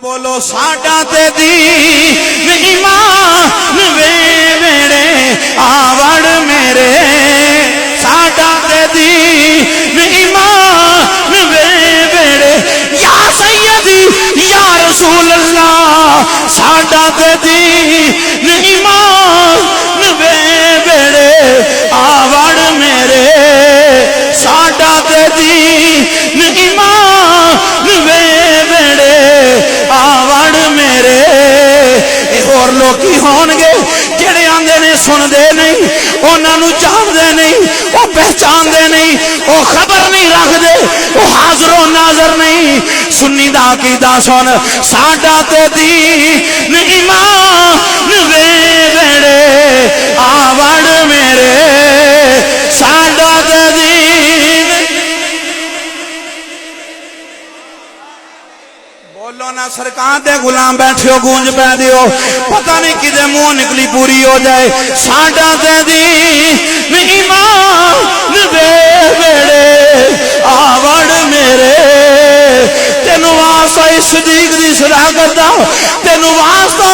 بولو ساڈا تے دین ایمان وے میرے آوڑ میرے ساڈا تے دین ایمان وے میرے یا سیدی یا رسول اللہ ساڈا تے دین ایمان وے میرے آوڑ میرے ساڈا تے دین ایمان وے میرے آوڑ میرے اور لوکی ہون گے جڑے آندے نے سن دے نہیں انہاں نو جان دے نہیں وہ پہچان دے نہیں وہ خبر نہیں رکھ دے وہ حاضر و ناظر نہیں سنی دا عقیدہ سن ساڈا تے دین ایمان وے میرے آوڑ میرے ساڈا تے دین بولو نا سرکار دے غلام بیٹھے ہو گونج پہ دیو پتہ نہیں کدے منہ نکلی پوری ہو جائے ساڈا تے دین ایمان وے میرے آوڑ میرے تینو واسطہ صدیق دی صداقت دا تینو واسطہ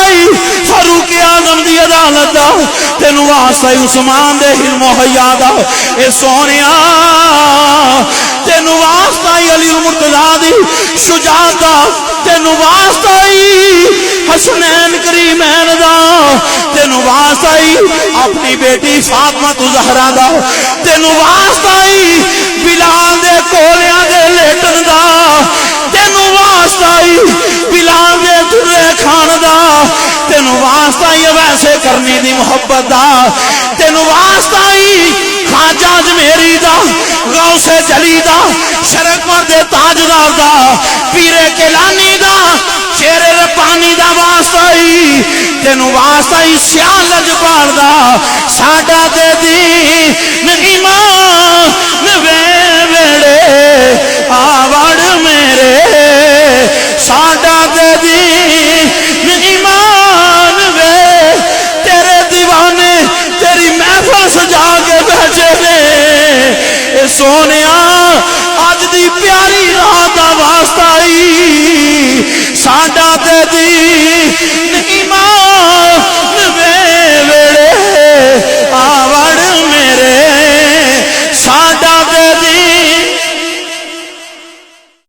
فاروق اعظم دی عدالت دا تینو واسطہ عثمان دے علم و حیا دا اے سونیا تینو واسطہ علی المرتضیٰ دی شجاعت دا تینو واسطہ حسنین کریمین دا تینو واسطہ اپنی بیٹی فاطمہ زہرا دا تینو واسطہ بلال دے کولیاں دے لیٹن دا تینو واسطہ بلال دے درے کھان دا تینو واسطہ ویسے کرنی دی محبت دا تینو واسطہ خواجہ اجمیری دا غوث جلی دا شرک مرد تاجدار دا پیر کیلانی دا شیر ربانی دا واسطہ تینو واسطہ سیاہ لجپال دا ساڈا تے دین ایمان وے میرے آوڑ میرے ساڈا تے دین ایمان وے تیرے دیوانے تیری محفل سجا کے بیٹھے نے اے سونیا اج دی پیاری رات دا واسطہ ساڈا تے دین